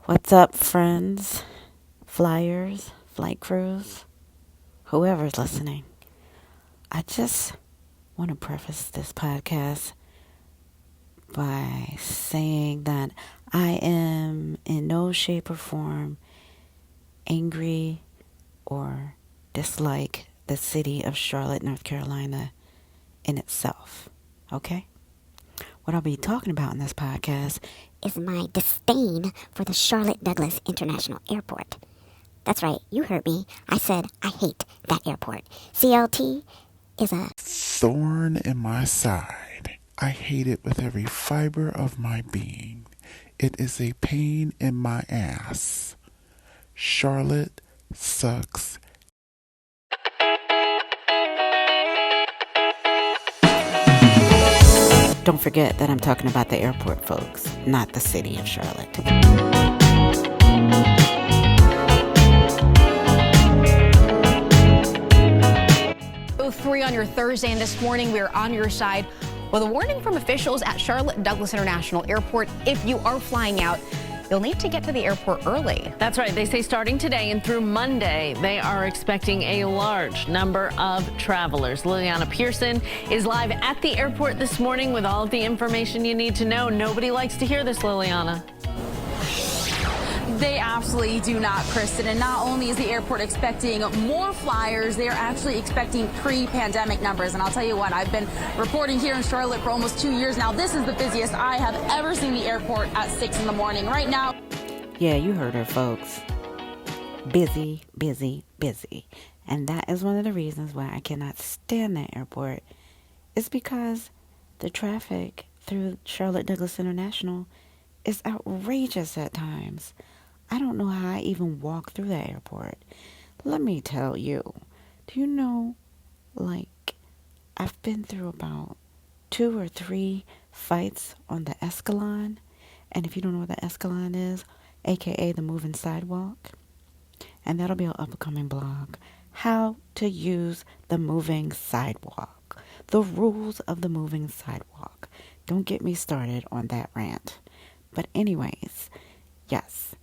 What's up, friends, flyers, flight crews, whoever's listening? I just want to preface this podcast by saying that I am in no shape or form angry or dislike the city of Charlotte, North Carolina in itself. Okay? What I'll be talking about in this podcast is my disdain for the Charlotte Douglas International Airport. That's right, you heard me. I said I hate that airport. CLT is a thorn in my side. I hate it with every fiber of my being. It is a pain in my ass. Charlotte sucks. Don't forget that I'm talking about the airport, folks, not the city of Charlotte. 3 on your Thursday, and this morning we are on your side with a warning from officials at Charlotte Douglas International Airport. If you are flying out, you'll need to get to the airport early. That's right. They say starting today and through Monday, they are expecting a large number of travelers. Liliana Pearson is live at the airport this morning with all of the information you need to know. Nobody likes to hear this, Liliana. They absolutely do not, Kristen. And not only is the airport expecting more flyers, they are actually expecting pre-pandemic numbers. And I'll tell you what, I've been reporting here in Charlotte for almost 2 years now. This is the busiest I have ever seen the airport at 6 in the morning. Right now. Yeah, you heard her, folks. Busy, busy, busy. And that is one of the reasons why I cannot stand that airport. It's because the traffic through Charlotte Douglas International is outrageous at times. I don't know how I even walk through that airport. Let me tell you. Do you know, I've been through about 2 or 3 fights on the Escalon. And if you don't know what the Escalon is, aka the moving sidewalk, and that'll be an upcoming blog, how to use the moving sidewalk, the rules of the moving sidewalk. Don't get me started on that rant. But anyways, yes,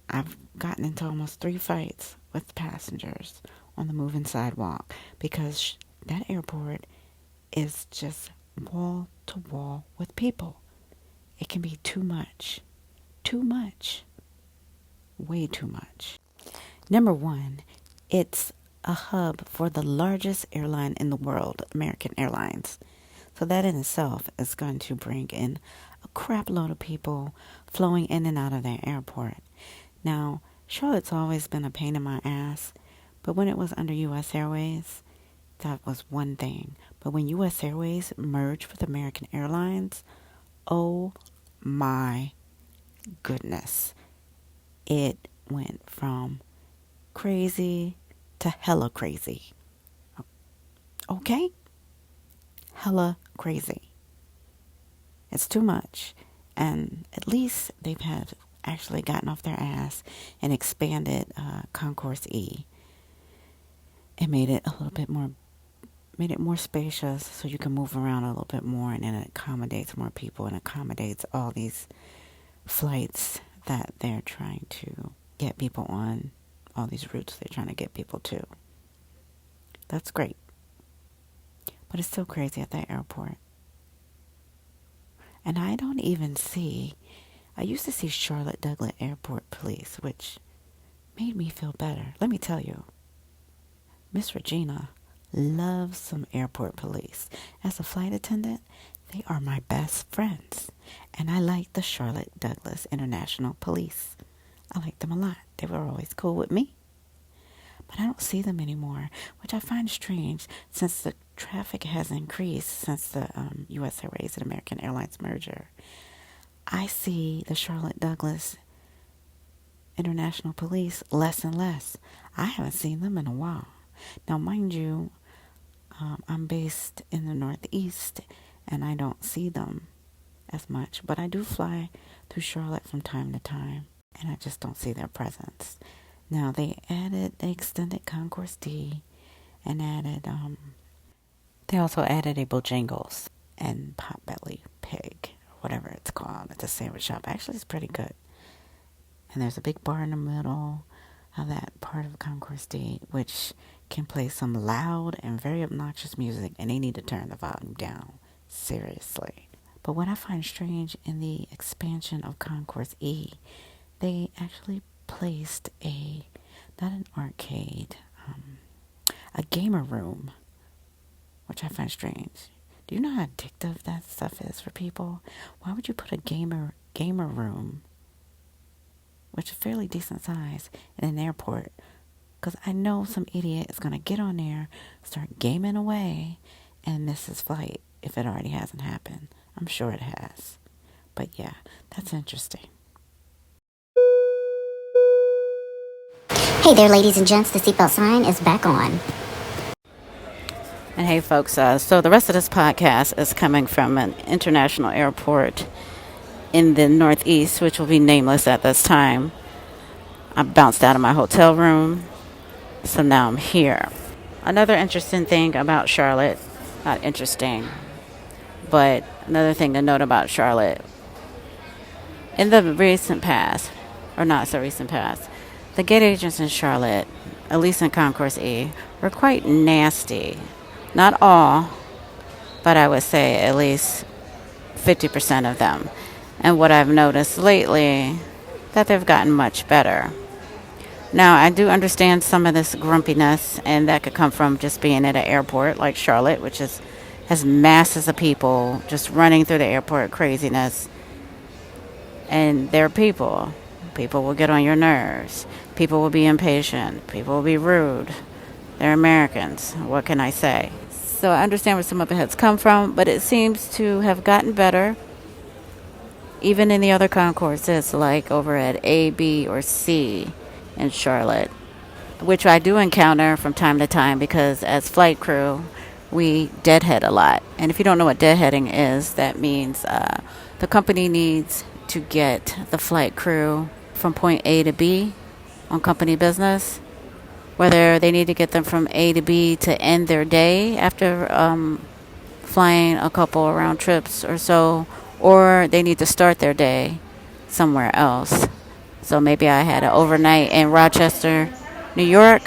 I've gotten into almost 3 fights with passengers on the moving sidewalk because that airport is just wall to wall with people. It can be too much. Too much. Way too much. Number 1, it's a hub for the largest airline in the world, American Airlines. So that in itself is going to bring in a crap load of people flowing in and out of their airport. Now, Charlotte's always been a pain in my ass, but when it was under U.S. Airways, that was one thing. But when U.S. Airways merged with American Airlines, oh my goodness. It went from crazy to hella crazy. Okay? Hella crazy. It's too much. And at least they've had actually gotten off their ass and expanded Concourse E. It made it a little bit more, made it more spacious so you can move around a little bit more, and then it accommodates more people and accommodates all these flights that they're trying to get people on, all these routes they're trying to get people to. That's great. But it's still crazy at that airport. And I don't even see, I used to see Charlotte Douglas Airport Police, which made me feel better. Let me tell you, Miss Regina loves some airport police. As a flight attendant, they are my best friends. And I like the Charlotte Douglas International Police. I like them a lot. They were always cool with me. But I don't see them anymore, which I find strange since the traffic has increased since the U.S. Airways and American Airlines merger. I see the Charlotte Douglas International Police less and less. I haven't seen them in a while. Now, mind you, I'm based in the Northeast, and I don't see them as much. But I do fly through Charlotte from time to time, and I just don't see their presence. Now, they extended Concourse D, and they also added a Bojangles and Potbelly Pig, whatever it's called. It's a sandwich shop. Actually, it's pretty good. And there's a big bar in the middle of that part of Concourse D, which can play some loud and very obnoxious music, and they need to turn the volume down. Seriously. But what I find strange in the expansion of Concourse E, they actually placed not an arcade, a gamer room, which I find strange. Do you know how addictive that stuff is for people? Why would you put a gamer room, which is fairly decent size, in an airport? Because I know some idiot is going to get on there, start gaming away, and miss his flight if it already hasn't happened. I'm sure it has. But yeah, that's interesting. Hey there, ladies and gents, the seatbelt sign is back on. And hey, folks, so the rest of this podcast is coming from an international airport in the Northeast, which will be nameless at this time. I bounced out of my hotel room, so now I'm here. Another interesting thing about Charlotte, not interesting, but another thing to note about Charlotte, in the recent past, or not so recent past, the gate agents in Charlotte, at least in Concourse E, were quite nasty. Not all, but I would say at least 50% of them. And what I've noticed lately, that they've gotten much better. Now, I do understand some of this grumpiness, and that could come from just being at an airport like Charlotte, which has masses of people just running through the airport, craziness. And they're people. People will get on your nerves. People will be impatient. People will be rude. They're Americans. What can I say? So I understand where some of it has come from, but it seems to have gotten better. Even in the other concourses, like over at A, B, or C in Charlotte, which I do encounter from time to time because as flight crew, we deadhead a lot. And if you don't know what deadheading is, that means the company needs to get the flight crew from point A to B on company business. Whether they need to get them from A to B to end their day after flying a couple round trips or so, or they need to start their day somewhere else. So maybe I had an overnight in Rochester, New York,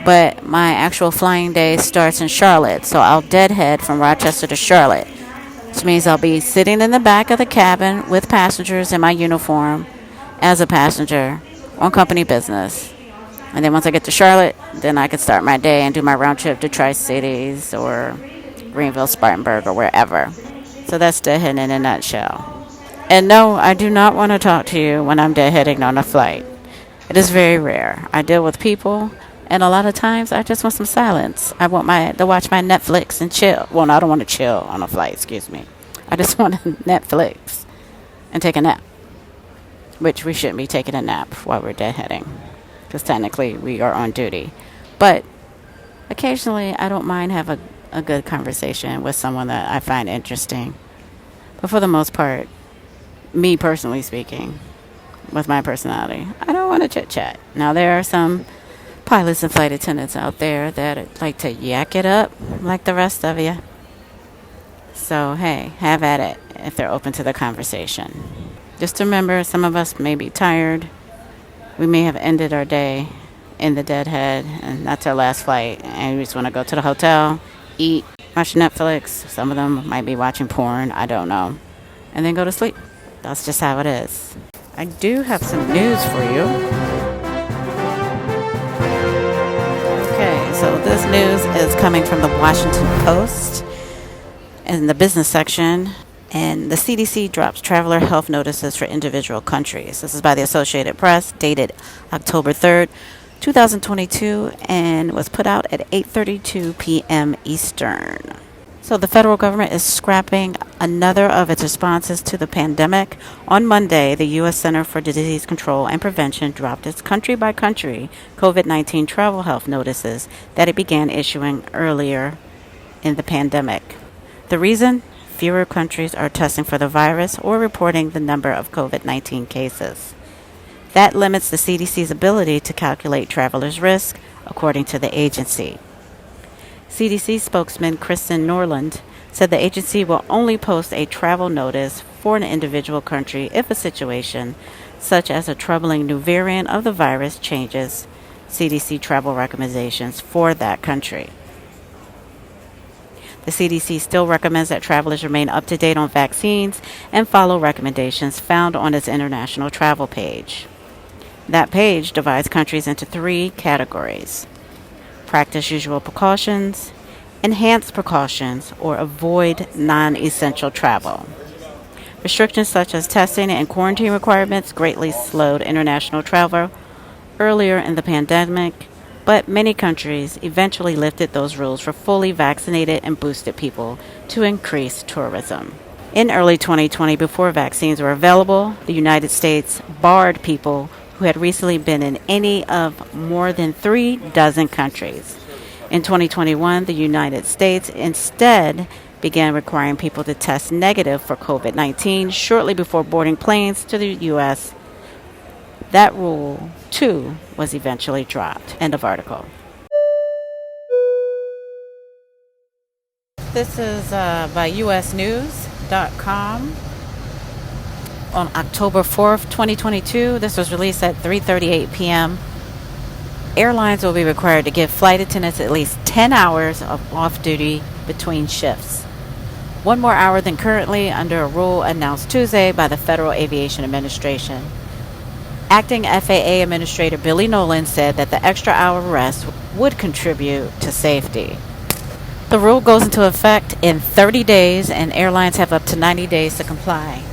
but my actual flying day starts in Charlotte. So I'll deadhead from Rochester to Charlotte, which means I'll be sitting in the back of the cabin with passengers in my uniform as a passenger on company business. And then once I get to Charlotte, then I can start my day and do my round trip to Tri-Cities or Greenville, Spartanburg, or wherever. So that's deadheading in a nutshell. And no, I do not want to talk to you when I'm deadheading on a flight. It is very rare. I deal with people, and a lot of times I just want some silence. I want to watch my Netflix and chill. Well, no, I don't want to chill on a flight, excuse me. I just want to Netflix and take a nap, which we shouldn't be taking a nap while we're deadheading, because technically we are on duty. But occasionally I don't mind having a good conversation with someone that I find interesting. But for the most part, me personally speaking, with my personality, I don't want to chit-chat. Now, there are some pilots and flight attendants out there that like to yak it up like the rest of you. So, hey, have at it if they're open to the conversation. Just remember, some of us may be tired. We may have ended our day in the deadhead, and that's our last flight, and we just want to go to the hotel, eat, watch Netflix. Some of them might be watching porn, I don't know, and then go to sleep. That's just how it is. I do have some news for you. Okay, so this news is coming from the Washington Post in the business section. And the CDC drops traveler health notices for individual countries. This is by the Associated Press, dated October 3rd, 2022, and was put out at 8:32 p.m. Eastern. So the federal government is scrapping another of its responses to the pandemic. On Monday, the U.S. Center for Disease Control and Prevention dropped its country-by-country COVID-19 travel health notices that it began issuing earlier in the pandemic. The reason? Fewer countries are testing for the virus or reporting the number of COVID-19 cases. That limits the CDC's ability to calculate travelers' risk, according to the agency. CDC spokesman Kristen Norland said the agency will only post a travel notice for an individual country if a situation such as a troubling new variant of the virus, changes CDC travel recommendations for that country. The CDC still recommends that travelers remain up to date on vaccines and follow recommendations found on its international travel page. That page divides countries into three categories: practice usual precautions, enhance precautions, or avoid non essential travel. Restrictions such as testing and quarantine requirements greatly slowed international travel earlier in the pandemic, but many countries eventually lifted those rules for fully vaccinated and boosted people to increase tourism. In early 2020, before vaccines were available, the United States barred people who had recently been in any of more than 36 countries. In 2021, the United States instead began requiring people to test negative for COVID-19 shortly before boarding planes to the U.S. That rule, too, was eventually dropped. End of article. This is by usnews.com on October 4th, 2022. This was released at 3:38 p.m. Airlines will be required to give flight attendants at least 10 hours of off-duty between shifts. One more hour than currently under a rule announced Tuesday by the Federal Aviation Administration. Acting FAA Administrator Billy Nolan said that the extra hour rest would contribute to safety. The rule goes into effect in 30 days, and airlines have up to 90 days to comply.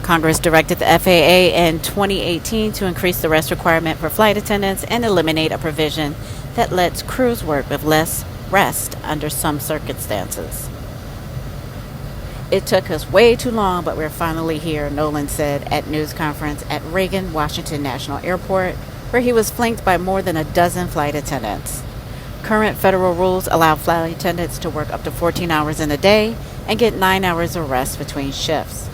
Congress directed the FAA in 2018 to increase the rest requirement for flight attendants and eliminate a provision that lets crews work with less rest under some circumstances. It took us way too long, but we're finally here, Nolan said at news conference at Reagan Washington National Airport, where he was flanked by more than a dozen flight attendants. Current federal rules allow flight attendants to work up to 14 hours in a day and get 9 hours of rest between shifts.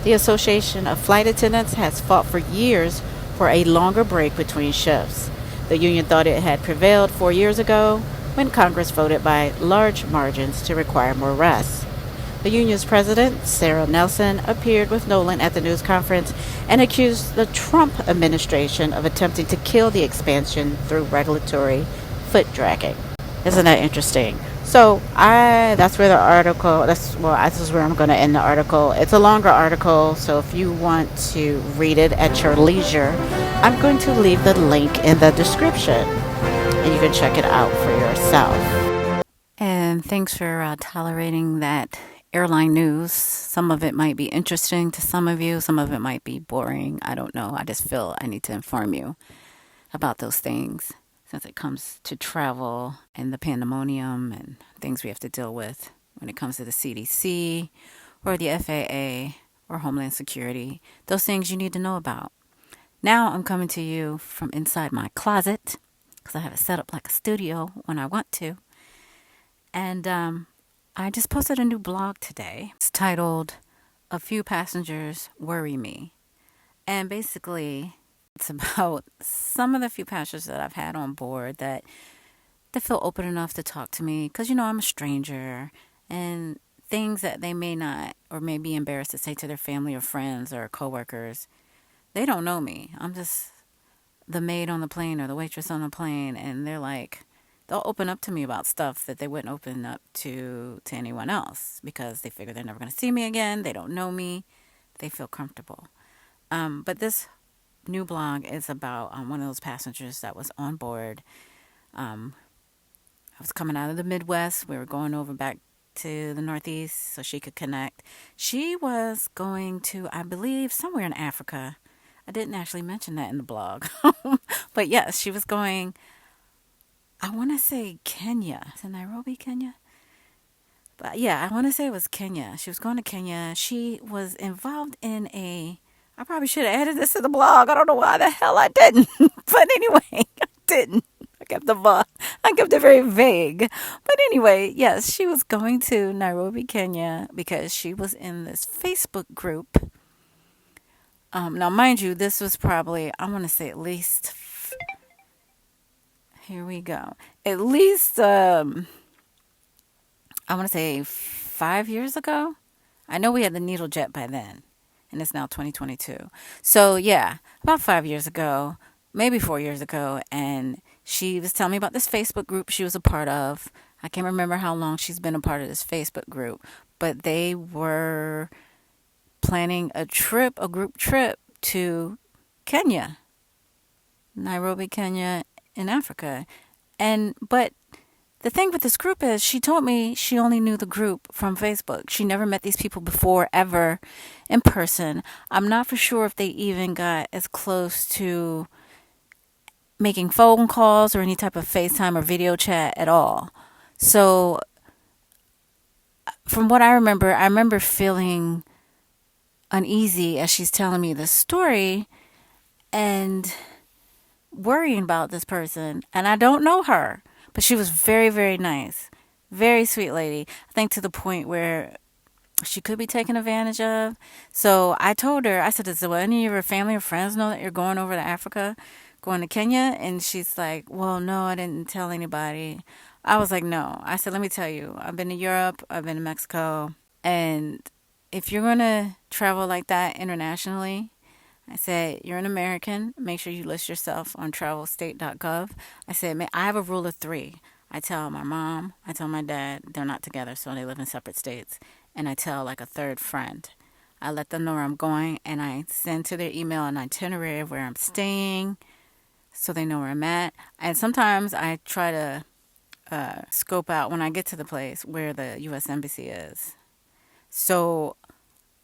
The Association of Flight Attendants has fought for years for a longer break between shifts. The union thought it had prevailed 4 years ago when Congress voted by large margins to require more rest. The union's president, Sarah Nelson, appeared with Nolan at the news conference and accused the Trump administration of attempting to kill the expansion through regulatory foot dragging. Isn't that interesting? So that's where the article, this is where I'm going to end the article. It's a longer article, so if you want to read it at your leisure, I'm going to leave the link in the description, and you can check it out for yourself. And thanks for tolerating that airline news. Some of it might be interesting to some of you. Some of it might be boring. I don't know. I just feel I need to inform you about those things, since it comes to travel and the pandemonium and things we have to deal with when it comes to the CDC or the FAA or Homeland Security. Those things you need to know about. Now I'm coming to you from inside my closet because I have it set up like a studio when I want to. And I just posted a new blog today. It's titled, "A Few Passengers Worry Me." And basically, it's about some of the few passengers that I've had on board that they feel open enough to talk to me because, I'm a stranger, and things that they may not or may be embarrassed to say to their family or friends or coworkers. They don't know me. I'm just the maid on the plane or the waitress on the plane, and they'll open up to me about stuff that they wouldn't open up to anyone else because they figure they're never going to see me again. They don't know me. They feel comfortable. But this new blog is about one of those passengers that was on board. I was coming out of the Midwest. We were going over back to the Northeast so she could connect. She was going to, I believe, somewhere in Africa. I didn't actually mention that in the blog. But yes, she was going, I want to say Kenya. Is it Nairobi, Kenya? But yeah, I want to say it was Kenya. She was going to Kenya. She was involved in I probably should have added this to the blog. I don't know why the hell I didn't. But anyway, I didn't. I kept it very vague. But anyway, yes, she was going to Nairobi, Kenya because she was in this Facebook group. Now, mind you, this was probably, I want to say at least, here we go. At least, I want to say 5 years ago. I know we had the needle jet by then. and it's now 2022. So yeah, about 5 years ago, maybe 4 years ago, and she was telling me about this Facebook group she was a part of. I can't remember how long she's been a part of this Facebook group, but they were planning a group trip to Kenya, Nairobi, Kenya, in Africa. But the thing with this group is, she told me she only knew the group from Facebook. She never met these people before, ever, in person. I'm not for sure if they even got as close to making phone calls or any type of FaceTime or video chat at all. So, from what I remember feeling uneasy as she's telling me this story and worrying about this person. And I don't know her, but she was very, very nice. Very sweet lady. I think to the point where she could be taken advantage of. So I told her, I said, does any of your family or friends know that you're going over to Africa, going to Kenya? And she's like, well, no, I didn't tell anybody. I was like, no. I said, let me tell you, I've been to Europe, I've been to Mexico, and if you're going to travel like that internationally, I said, you're an American, make sure you list yourself on travelstate.gov. I said, I have a rule of 3. I tell my mom, I tell my dad, they're not together, so they live in separate states. And I tell like a third friend. I let them know where I'm going, and I send to their email an itinerary of where I'm staying so they know where I'm at. And sometimes I try to scope out when I get to the place where the U.S. Embassy is. So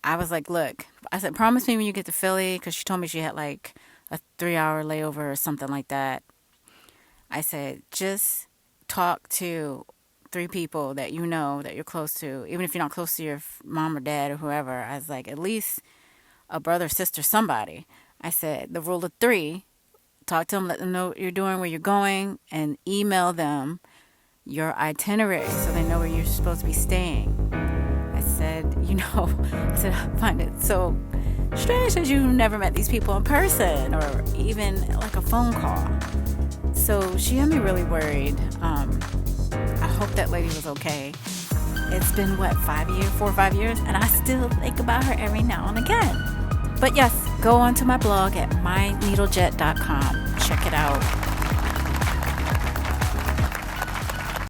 I was like, look, I said, promise me when you get to Philly, because she told me she had like a 3-hour layover or something like that. I said, just talk to 3 people that you know that you're close to, even if you're not close to your mom or dad or whoever. I was like, at least a brother, sister, somebody. I said, the rule of 3, talk to them, let them know what you're doing, where you're going, and email them your itinerary so they know where you're supposed to be staying. I said, I find it so strange that you've never met these people in person or even like a phone call. So she had me really worried. I hope that lady was okay. It's been, 4 or 5 years, and I still think about her every now and again. But yes, go onto my blog at myneedlejet.com. Check it out.